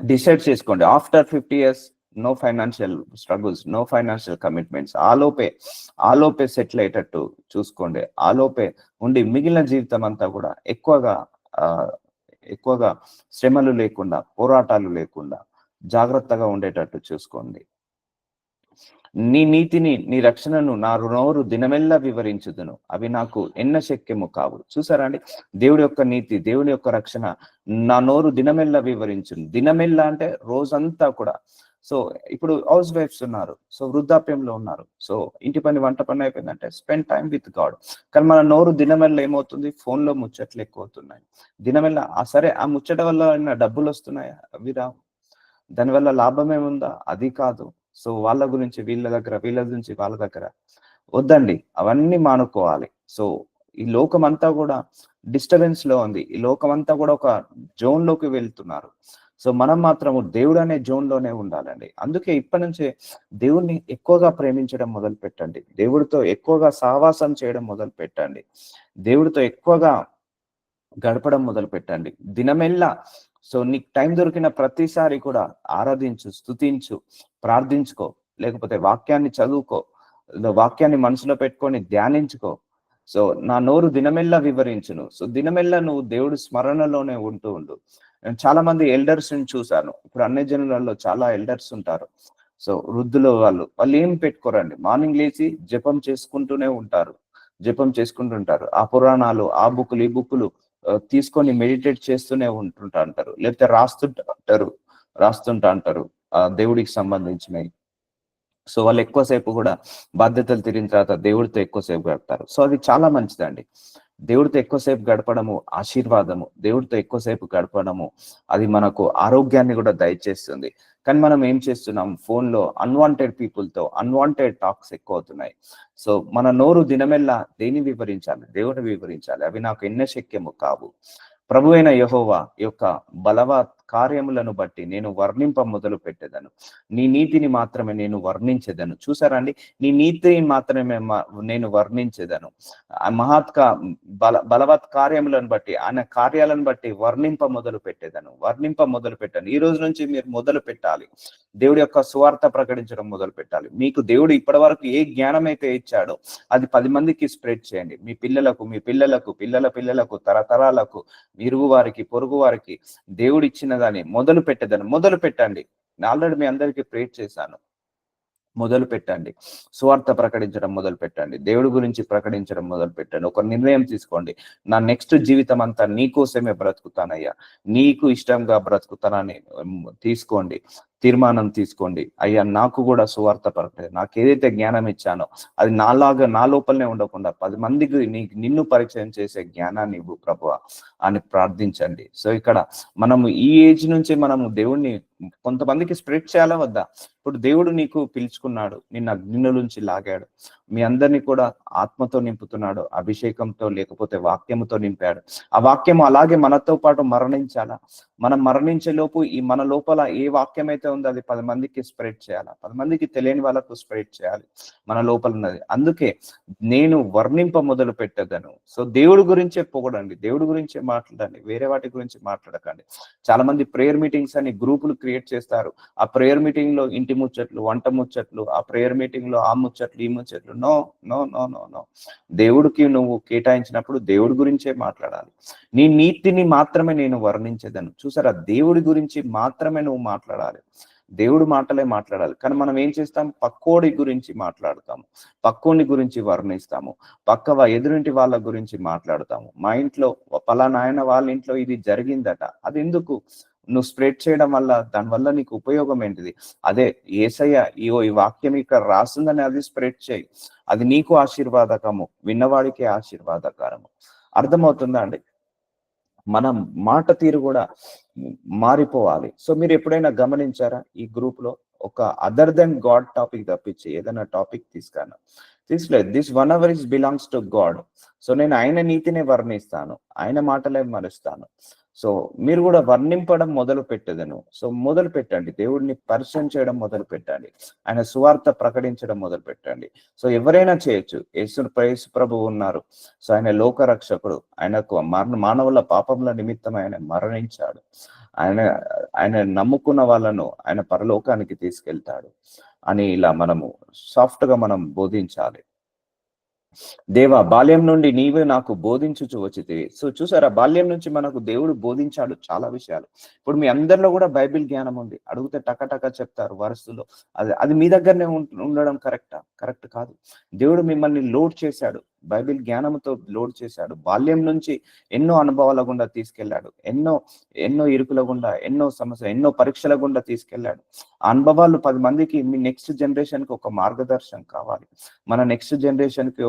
డిసైడ్ చేసుకోండి, after 50 years no financial struggles, no financial commitments. ఆలోపే సెటిల్ అయ్యేటట్టు చూసుకోండి. ఆలోపే ఉండి మిగిలిన జీవితం అంతా కూడా ఎక్కువగా శ్రమలు లేకుండా, పోరాటాలు లేకుండా జాగ్రత్తగా ఉండేటట్టు చూసుకోండి. నీ నీతిని, నీ రక్షణను నా నోరు దినమెల్లా వివరించుదును, అవి నాకు ఎన్న శక్యము కావు. చూసారా అండి, దేవుడి యొక్క నీతి, దేవుడి యొక్క రక్షణ నా నోరు దినమెల్లా వివరించును. దినమెల్లా అంటే రోజంతా కూడా. సో ఇప్పుడు హౌస్ వైఫ్స్ ఉన్నారు, సో వృద్ధాప్యంలో ఉన్నారు, సో ఇంటి పని వంట పని అయిపోయిందంటే స్పెండ్ టైం విత్ గాడ్. కానీ మన నోరు దినమెల్ల ఏమవుతుంది, ఫోన్ లో ముచ్చట్లు ఎక్కువ అవుతున్నాయి. దినమెల్ల సరే ఆ ముచ్చట వల్ల ఏమైనా డబ్బులు వస్తున్నాయా? అవి రావు. దానివల్ల లాభం ఏముందా? అది కాదు. సో వాళ్ళ గురించి వీళ్ళ దగ్గర, వీళ్ళ గురించి వాళ్ళ దగ్గర వద్దండి, అవన్నీ మానుకోవాలి. సో ఈ లోకం అంతా కూడా డిస్టర్బెన్స్ లో ఉంది, ఈ లోకం అంతా కూడా ఒక జోన్ లోకి వెళ్తున్నారు. సో మనం మాత్రము దేవుడు అనే జోన్ లోనే ఉండాలండి. అందుకే ఇప్పటి నుంచే దేవుణ్ణి ఎక్కువగా ప్రేమించడం మొదలు పెట్టండి, దేవుడితో ఎక్కువగా సహవాసం చేయడం మొదలు పెట్టండి, దేవుడితో ఎక్కువగా గడపడం మొదలు పెట్టండి దినమెల్లా. సో నీకు టైం దొరికిన ప్రతిసారి కూడా ఆరాధించు, స్తుతించు, ప్రార్థించుకో, లేకపోతే వాక్యాన్ని చదువుకో, వాక్యాన్ని మనసులో పెట్టుకొని ధ్యానించుకో. సో నా నోరు దినమెల్లా వివరించును. సో దినమెల్లా నువ్వు దేవుడి స్మరణలోనే ఉంటూ ఉండు. నేను చాలా మంది ఎల్డర్స్ ని చూశాను. ఇప్పుడు అన్ని జనులలో చాలా ఎల్డర్స్ ఉంటారు. సో వృద్ధులు వాళ్ళు ఏం పెట్టుకోరండి, మార్నింగ్ లేచి జపం చేసుకుంటూనే ఉంటారు, జపం చేసుకుంటుంటారు. ఆ పురాణాలు, ఆ బుక్కులు, ఈ బుక్కులు తీసుకొని మెడిటేట్ చేస్తూనే అంటారు, లేకపోతే రాస్తుంటా అంటారు ఆ దేవుడికి సంబంధించినవి. సో వాళ్ళు ఎక్కువసేపు కూడా బాధ్యతలు తీరిన తర్వాత దేవుడితో ఎక్కువసేపు గడుపుతారు. సో అది చాలా మంచిదండి. దేవుడితో ఎక్కువసేపు గడపడము ఆశీర్వాదము, దేవుడితో ఎక్కువసేపు గడపడము అది మనకు ఆరోగ్యాన్ని కూడా దయచేస్తుంది. కానీ మనం ఏం చేస్తున్నాం, ఫోన్ లో అన్వాంటెడ్ పీపుల్ తో అన్వాంటెడ్ టాక్స్ ఎక్కువ అవుతున్నాయి. సో మన నోరు దినమెల్లా దేని వివరించాలి, దేవుని వివరించాలి. అవి నాకు ఎన్న శక్యము కావు. ప్రభు అయిన యెహోవా యొక్క బలవత్ కార్యములను బట్టి నేను వర్ణింప మొదలు పెట్టేదను, నీ నీతిని మాత్రమే నేను వర్ణించేదను. చూసారా అండి, నీ నీతిని మాత్రమే నేను వర్ణించేదను. బలవత్ కార్యములను బట్టి, ఆయన కార్యాలను బట్టి వర్ణింప మొదలు పెట్టేదను, వర్ణింప మొదలు పెట్టాను. ఈ రోజు నుంచి మీరు మొదలు పెట్టాలి, దేవుడి యొక్క సువార్త ప్రకటించడం మొదలు పెట్టాలి. మీకు దేవుడు ఇప్పటి వరకు ఏ జ్ఞానం అయితే ఇచ్చాడో అది 10 మందికి స్ప్రెడ్ చేయండి. మీ పిల్లలకు, మీ పిల్లలకు, పిల్లల పిల్లలకు, తరతరాలకు, ఇరుగు వారికి, పొరుగు వారికి దేవుడు ఇచ్చిన దాన్ని మొదలు పెట్టండి. ఆల్రెడీ మీ అందరికీ ప్రేర్ చేశాను. మొదలు పెట్టండి, సువార్త ప్రకటించడం మొదలు పెట్టండి, దేవుడి గురించి ప్రకటించడం మొదలు పెట్టండి. ఒక నిర్ణయం తీసుకోండి, నా నెక్స్ట్ జీవితం అంతా నీకోసమే బ్రతుకుతానయ్యా, నీకు ఇష్టంగా బ్రతుకుతానని తీసుకోండి, తీర్మానం తీసుకోండి. అయ్యా నాకు కూడా సువార్త ప్రకటన, నాకు ఏదైతే జ్ఞానం ఇచ్చానో అది నాలాగా నా లోపలనే ఉండకుండా 10 మందికి నిన్ను పరిచయం చేసే జ్ఞానాన్ని ఇవ్వు ప్రభువా అని ప్రార్థించండి. సో ఇక్కడ మనము ఈ ఏజ్ నుంచి మనము దేవుణ్ణి కొంతమందికి స్ప్రెడ్ చేయాలా వద్దా? ఇప్పుడు దేవుడు నీకు పిలుచుకున్నాడు, నిన్ను అగ్నిలో నుంచి లాగాడు, మీ అందరినీ కూడా ఆత్మతో నింపుతున్నాడు, అభిషేకంతో లేకపోతే వాక్యముతో నింపాడు. ఆ వాక్యము అలాగే మనతో పాటు మరణించాలా? మనం మరణించే లోపు ఈ మన లోపల ఏ వాక్యం అయితే ఉందో అది 10 మందికి స్ప్రెడ్ చేయాలా, 10 మందికి తెలియని వాళ్ళకు స్ప్రెడ్ చేయాలి మన లోపల ఉన్నది. అందుకే నేను వర్ణింప మొదలు పెట్టేదను. సో దేవుడి గురించే పొగడండి, దేవుడి గురించే మాట్లాడండి, వేరే వాటి గురించి మాట్లాడకండి. చాలా మంది ప్రేయర్ మీటింగ్స్ అని గ్రూపులు క్రియేట్ చేస్తారు. ఆ ప్రేయర్ మీటింగ్ లో ఇంటి ముచ్చట్లు, వంట ముచ్చట్లు, ఆ ప్రేయర్ మీటింగ్ లో ఆ ముచ్చట్లు, ఈ ముచ్చట్లు. No no no no no దేవుడికి నువ్వు కేటాయించినప్పుడు దేవుడి గురించే మాట్లాడాలి. నీ నీతిని మాత్రమే నేను వర్ణించేదను. చూసారా, దేవుడి గురించి మాత్రమే నువ్వు మాట్లాడాలి, దేవుడు మాటలే మాట్లాడాలి. కానీ మనం ఏం చేస్తాం, పక్కోడి గురించి మాట్లాడతాము, పక్కోని గురించి వర్ణిస్తాము, ఎదురింటి వాళ్ళ గురించి మాట్లాడతాము. మా ఇంట్లో పలానా ఆయన వాళ్ళ ఇంట్లో ఇది జరిగిందట, అది ఎందుకు నువ్వు స్ప్రెడ్ చేయడం వల్ల, దానివల్ల నీకు ఉపయోగం ఏంటిది? అదే యేసయ్య ఈ వాక్యం ఇక్కడ రాస్తుందని అది స్ప్రెడ్ చేయి, అది నీకు ఆశీర్వాదకము, విన్నవాడికి ఆశీర్వాదకరము. అర్థమవుతుందా అండి? మనం మాట తీరు కూడా మారిపోవాలి. సో మీరు ఎప్పుడైనా గమనించారా, ఈ గ్రూప్ లో ఒక అదర్ దెన్ గాడ్ టాపిక్ తప్పించి ఏదైనా టాపిక్ తీసుకోలేదు. This 1 hour is belongs to God. So నేను ఆయన నీతిని వర్ణిస్తాను, ఆయన మాటలే మరుస్తాను. సో మీరు కూడా వర్ణింపడం మొదలు పెట్టేదను. సో మొదలు పెట్టండి, దేవుడిని పరిచయం చేయడం మొదలు పెట్టండి, ఆయన సువార్త ప్రకటించడం మొదలు పెట్టండి. సో ఎవరైనా చేయొచ్చు. యేసు ప్రభు ఉన్నారు, సో ఆయన లోక రక్షకుడు, ఆయనకు మానవుల పాపముల నిమిత్తం ఆయన మరణించాడు, ఆయన నమ్ముకున్న వాళ్ళను ఆయన పరలోకానికి తీసుకెళ్తాడు అని ఇలా మనము సాఫ్ట్ గా మనం బోధించాలి. దేవా, బాల్యం నుండి నీవే నాకు బోధించుచు వచ్చితివి. సో చూసారా, బాల్యం నుంచి మనకు దేవుడు బోధించాడు చాలా విషయాలు. ఇప్పుడు మీ అందరిలో కూడా బైబిల్ జ్ఞానం ఉంది, అడిగితే టకటక చెప్తారు వరుసలో. అది మీ దగ్గరనే ఉండడం కరెక్ట్ కాదు. దేవుడు మిమ్మల్ని లోడ్ చేశాడు, బైబిల్ జ్ఞానంతో లోడ్ చేశాడు. బాల్యం నుంచి ఎన్నో అనుభవాల గుండా తీసుకెళ్లాడు, ఎన్నో ఎన్నో ఇరుకుల గుండా, ఎన్నో సమస్యలు, ఎన్నో పరీక్షల గుండా తీసుకెళ్లాడు. ఆ అనుభవాలు 10 మందికి, మీ నెక్స్ట్ జనరేషన్ కి ఒక మార్గదర్శనం కావాలి. మన నెక్స్ట్ జనరేషన్ కి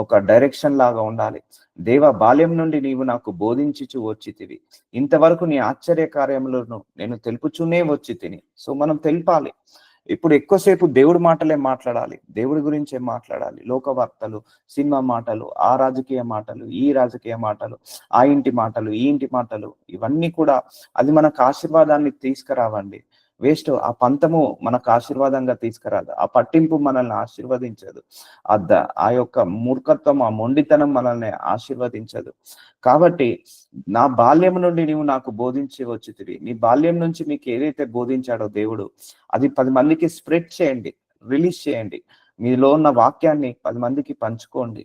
ఒక డైరెక్షన్ లాగా ఉండాలి. దేవ, బాల్యం నుండి నీవు నాకు బోధించుచు వచ్చితివి, ఇంతవరకు నీ ఆశ్చర్య కార్యములను నేను తెలుపుచూనే వచ్చి తిని. సో మనం తెలపాలి. ఇప్పుడు ఎక్కువసేపు దేవుడి మాటలే మాట్లాడాలి, దేవుడి గురించే మాట్లాడాలి. లోక వార్తలు, సినిమా మాటలు, ఆ రాజకీయ మాటలు, ఈ రాజకీయ మాటలు, ఆ ఇంటి మాటలు, ఈ ఇంటి మాటలు, ఇవన్నీ కూడా అది మనకు ఆశీర్వాదాన్ని తీసుకురావండి. వేస్ట్. ఆ పంతము మనకు ఆశీర్వాదంగా తీసుకురాదు, ఆ పట్టింపు మనల్ని ఆశీర్వదించదు, ఆ యొక్క మూర్ఖత్వం, ఆ మొండితనం మనల్ని ఆశీర్వదించదు. కాబట్టి నా బాల్యం నుండి నీవు నాకు బోధించి వచ్చితివి. నీ బాల్యం నుంచి మీకు ఏదైతే బోధించాడో దేవుడు, అది 10 మందికి స్ప్రెడ్ చేయండి, రిలీజ్ చేయండి. మీలో ఉన్న వాక్యాన్ని 10 మందికి పంచుకోండి.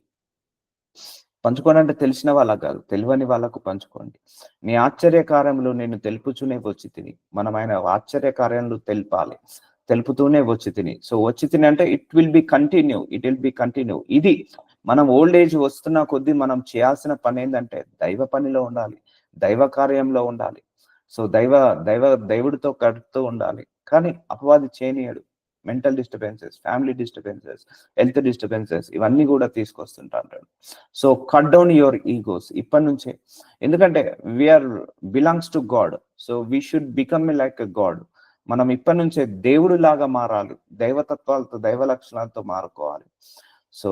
పంచుకోండి అంటే తెలిసిన వాళ్ళకు కాదు, తెలియని వాళ్ళకు పంచుకోండి. నీ ఆశ్చర్యకార్యములు నేను తెలుపుచూనే వచ్చి తిని. మనం ఆయన ఆశ్చర్యకార్యాలు తెలపాలి, తెలుపుతూనే వచ్చి తిని. సో వచ్చి తిని అంటే ఇట్ విల్ బి కంటిన్యూ. ఇది మనం ఓల్డ్ ఏజ్ వస్తున్న కొద్దీ మనం చేయాల్సిన పని ఏంటంటే దైవ పనిలో ఉండాలి, దైవ కార్యంలో ఉండాలి. సో దేవుడితో కడుతూ ఉండాలి. కానీ అపవాది చేయనీయడు. Mental disturbances, family disturbances, health disturbances, ఇవన్నీ కూడా తీసుకొస్తుంటాడు. So cut down your egos ఇప్పటి నుంచే. ఎందుకంటే we are belongs to God. So we should become like a God. మనం ఇప్పటి నుంచే దేవుడు లాగా మారాలి, దైవతత్వాలతో, దైవ లక్షణాలతో మారుకోవాలి. సో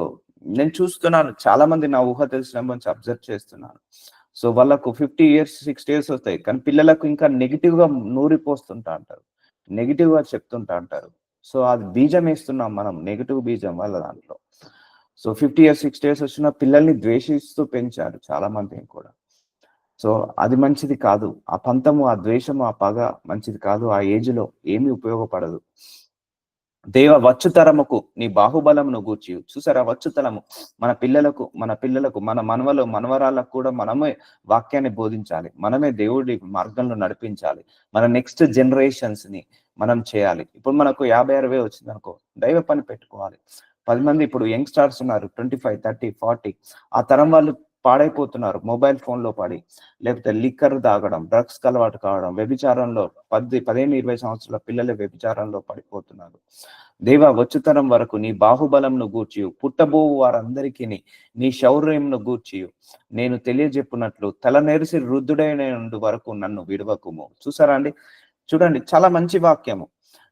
నేను చూస్తున్నాను, చాలా మంది నా ఊహ తెలిసిన నుంచి అబ్జర్వ్ చేస్తున్నాను. సో వాళ్ళకు 50 years 60 years వస్తాయి, కానీ పిల్లలకు ఇంకా నెగిటివ్ గా నూరిపోస్తుంటా అంటారు, నెగిటివ్ గా చెప్తుంటా అంటారు. సో అది బీజం వేస్తున్నాం మనం, నెగిటివ్ బీజం వాళ్ళ దాంట్లో. సో 50 years 60 years వచ్చిన పిల్లల్ని ద్వేషిస్తూ పెంచారు చాలా మందిని కూడా. సో అది మంచిది కాదు. ఆ పంతము, ఆ ద్వేషము, ఆ పగ మంచిది కాదు. ఆ ఏజ్ లో ఏమీ ఉపయోగపడదు. దేవ, వచ్చుతరముకు నీ బాహుబలమును గూర్చి. చూసారా, వచ్చుతరము మన పిల్లలకు, మన మనవరాలకు కూడా మనమే వాక్యాన్ని బోధించాలి, మనమే దేవుడి మార్గంలో నడిపించాలి. మన నెక్స్ట్ జనరేషన్స్ ని మనం చేయాలి. ఇప్పుడు మనకు 50-60 వచ్చింది అనుకో, దైవ పని పెట్టుకోవాలి. 10 మంది ఇప్పుడు యంగ్ స్టార్స్ ఉన్నారు, 25, 30, 40. ఆ తరం వాళ్ళు పాడైపోతున్నారు, మొబైల్ ఫోన్ లో పడి, లేకపోతే లిక్కర్ తాగడం, డ్రగ్స్ అలవాటు కావడం, వ్యభిచారంలో 15-20 సంవత్సరాల పిల్లలే వ్యభిచారంలో పడిపోతున్నారు. దేవ, వచ్చుతరం వరకు నీ బాహుబలంను గూర్చి, పుట్టబో వారందరికీ నీ శౌర్యంను గూర్చి నేను తెలియజెప్పునట్లు తలనెరిసి వృద్ధుడైన వరకు నన్ను విడవకుము. చూసారా అండి, చూడండి, చాలా మంచి వాక్యము.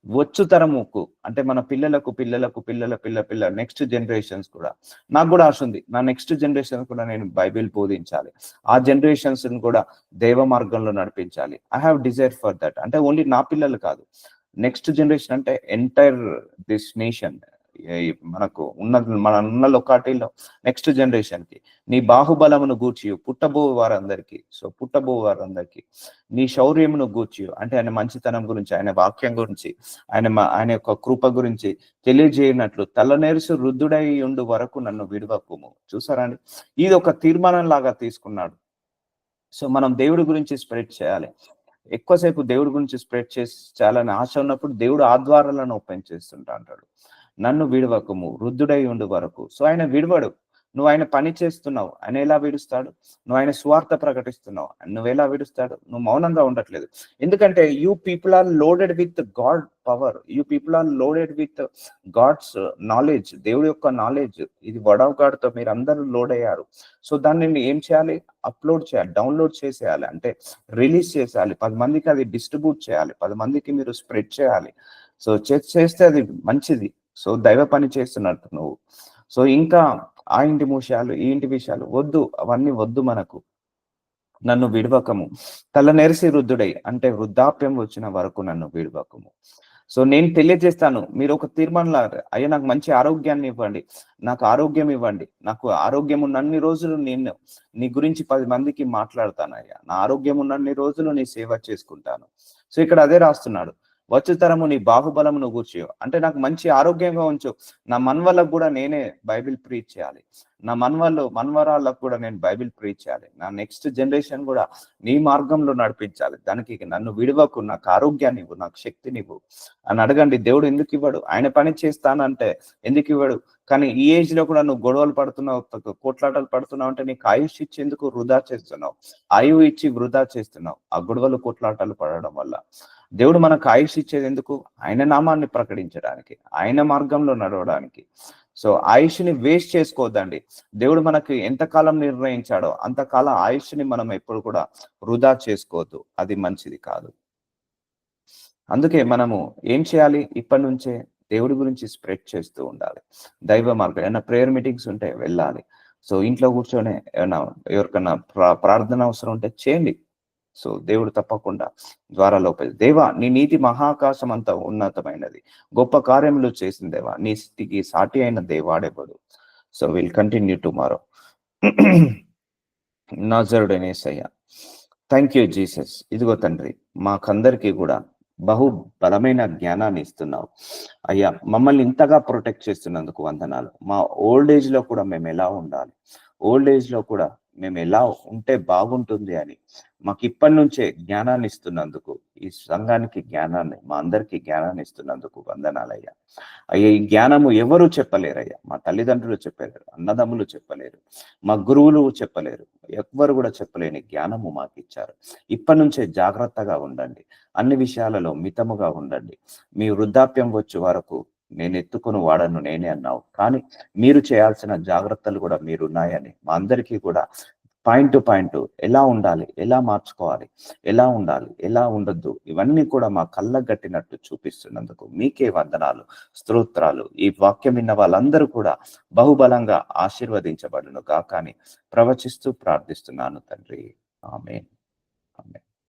వచ్చు తరముకు అంటే మన పిల్లల నెక్స్ట్ జనరేషన్స్ కూడా. నాకు కూడా ఆశ ఉంది, నా నెక్స్ట్ జనరేషన్ కూడా నేను బైబిల్ బోధించాలి, ఆ జనరేషన్స్ కూడా దేవ మార్గంలో నడిపించాలి. I have desire for that. అంటే ఓన్లీ నా పిల్లలు కాదు, నెక్స్ట్ జనరేషన్ అంటే ఎంటైర్ దిస్ నేషన్, మన లొకాలిటీలో నెక్స్ట్ జనరేషన్ కి నీ బాహుబలమును గూర్చి, పుట్టబో వారందరికీ నీ శౌర్యమును గూర్చి, అంటే ఆయన మంచితనం గురించి, ఆయన వాక్యం గురించి, ఆయన యొక్క కృప గురించి తెలియజేయనట్లు తలనేరుసు వృద్ధుడై ఉండు వరకు నన్ను విడవకుము. చూసారా అండి, ఇది ఒక తీర్మానం లాగా తీసుకున్నాడు. సో మనం దేవుడి గురించి స్ప్రెడ్ చేయాలి. ఎక్కువసేపు దేవుడి గురించి స్ప్రెడ్ చేయాలని ఆశ ఉన్నప్పుడు దేవుడు ఆద్వారాలను ఓపెన్ చేస్తుంటా అంటాడు. నన్ను విడవకము, వృద్ధుడై ఉండు వరకు. సో ఆయన విడవడు. నువ్వు ఆయన పని చేస్తున్నావు, ఆయన ఎలా విడుస్తాడు? నువ్వు ఆయన స్వార్థ ప్రకటిస్తున్నావు, నువ్వు ఎలా విడుస్తాడు? నువ్వు మౌనంగా ఉండట్లేదు. ఎందుకంటే you people are loaded with God power, you people are loaded with God's knowledge, దేవుడి యొక్క నాలెడ్జ్. ఇది వర్డ్ ఆఫ్ గాడ్ తో మీరు అందరూ లోడ్ అయ్యారు. సో దాన్ని ఏం చేయాలి? అప్లోడ్ చేయాలి, డౌన్లోడ్ చేసేయాలి, అంటే రిలీజ్ చేసేయాలి, 10 మందికి అది డిస్ట్రిబ్యూట్ చేయాలి, 10 మందికి మీరు స్ప్రెడ్ చేయాలి. సో చేస్తే అది మంచిది. సో దైవ పని చేస్తున్నట్టు నువ్వు. సో ఇంకా ఆ ఇంటి విషయాలు, ఈ ఇంటి విషయాలు వద్దు, అవన్నీ వద్దు మనకు. నన్ను విడవకము, తల నెరిసి వృద్ధుడై, అంటే వృద్ధాప్యం వచ్చిన వరకు నన్ను విడవకము. సో నేను తెలియజేస్తాను, మీరు ఒక తీర్మానంలో, అయ్యా నాకు మంచి ఆరోగ్యాన్ని ఇవ్వండి, నాకు ఆరోగ్యం ఇవ్వండి, నాకు ఆరోగ్యం ఉన్నన్ని రోజులు నేను నీ గురించి 10 మందికి మాట్లాడతాను అయ్యా, నా ఆరోగ్యం ఉన్నన్ని రోజులు నీ సేవ చేసుకుంటాను. సో ఇక్కడ అదే రాస్తున్నాడు, వచ్చుతరము నీ బాహుబలమును గూర్చి, అంటే నాకు మంచి ఆరోగ్యంగా ఉంచు, నా మన్వలకు కూడా నేనే బైబిల్ ప్రీచ్ చేయాలి, నా మన్వరాళ్ళకు కూడా నేను బైబిల్ ప్రీచ్ చేయాలి, నా నెక్స్ట్ జనరేషన్ కూడా నీ మార్గంలో నడిపించాలి. దానికి నన్ను విడవకు, నాకు ఆరోగ్యాన్ని ఇవ్వు, నాకు శక్తిని ఇవ్వు అని అడగండి. దేవుడు ఎందుకు ఇవ్వడు? ఆయన పని చేస్తానంటే ఎందుకు ఇవ్వడు? కానీ ఈ ఏజ్ లో కూడా నువ్వు గొడవలు పడుతున్నావు, కోట్లాటలు పడుతున్నావు అంటే నీకు ఆయుష్ ఇచ్చేందుకు వృధా చేస్తున్నావు. ఆయువు ఇచ్చి వృధా చేస్తున్నావు ఆ గొడవలు కోట్లాటలు పడడం వల్ల. దేవుడు మనకు ఆయుష్ ఇచ్చేది ఎందుకు? ఆయన నామాన్ని ప్రకటించడానికి, ఆయన మార్గంలో నడవడానికి. సో ఆయుష్ని వేస్ట్ చేసుకోవద్దండి. దేవుడు మనకి ఎంతకాలం నిర్ణయించాడో అంతకాలం ఆయుష్ని మనం ఎప్పుడు కూడా వృధా చేసుకోవద్దు. అది మంచిది కాదు. అందుకే మనము ఏం చేయాలి? ఇప్పటి నుంచే దేవుడి గురించి స్ప్రెడ్ చేస్తూ ఉండాలి. దైవ మార్గం ఏమైనా ప్రేయర్ మీటింగ్స్ ఉంటే వెళ్ళాలి. సో ఇంట్లో కూర్చొని ఏమైనా ఎవరికన్నా ప్రార్థన అవసరం ఉంటే చేయండి. సో దేవుడు తప్పకుండా ద్వారాలు ఓపెన్. దేవా, నీ నీతి మహాకాశం అంత ఉన్నతమైనది, గొప్ప కార్యములు చేసిన దేవా, నీ స్థితికి సాటి అయిన దేవాడెవడు. So will continue tomorrow. నజరుడైన యేసయ్య, థ్యాంక్ యూ జీసస్. ఇదిగో తండ్రి, మాకందరికీ కూడా బహు బలమైన జ్ఞానాన్ని ఇస్తున్నావు అయ్యా. మమ్మల్ని ఇంతగా ప్రొటెక్ట్ చేస్తున్నందుకు వందనాలు. మా ఓల్డ్ ఏజ్ లో కూడా మేము ఎలా ఉండాలి, ఓల్డ్ ఏజ్ లో కూడా మేము ఎలా ఉంటే బాగుంటుంది అని మాకు ఇప్పటి నుంచే జ్ఞానాన్ని ఇస్తున్నందుకు, ఈ సంఘానికి జ్ఞానాన్ని, మా అందరికీ జ్ఞానాన్ని ఇస్తున్నందుకు వందనాలయ్యా. అయ్యా, ఈ జ్ఞానము ఎవరు చెప్పలేరయ్యా. మా తల్లిదండ్రులు చెప్పలేరు, అన్నదమ్ములు చెప్పలేరు, మా గురువులు చెప్పలేరు, ఎవ్వరు కూడా చెప్పలేని జ్ఞానము మాకు ఇచ్చారు. ఇప్పటి నుంచే జాగ్రత్తగా ఉండండి, అన్ని విషయాలలో మితముగా ఉండండి. మీ వృద్ధాప్యం వచ్చే వరకు నేను ఎత్తుకుని వాడను నేనే అన్నావు, కానీ మీరు చేయాల్సిన జాగ్రత్తలు కూడా మీరున్నాయని మా అందరికీ కూడా పాయింట్ టు పాయింట్ ఎలా ఉండాలి, ఎలా మార్చుకోవాలి, ఎలా ఉండాలి, ఎలా ఉండొద్దు, ఇవన్నీ కూడా మా కళ్ళగట్టినట్టు చూపిస్తున్నందుకు మీకే వందనాలు, స్తోత్రాలు. ఈ వాక్యం విన్న వాళ్ళందరూ కూడా బహుబలంగా ఆశీర్వదించబడును గాక అని ప్రవచిస్తూ ప్రార్థిస్తున్నాను తండ్రి. ఆమేన్. ఆమేన్.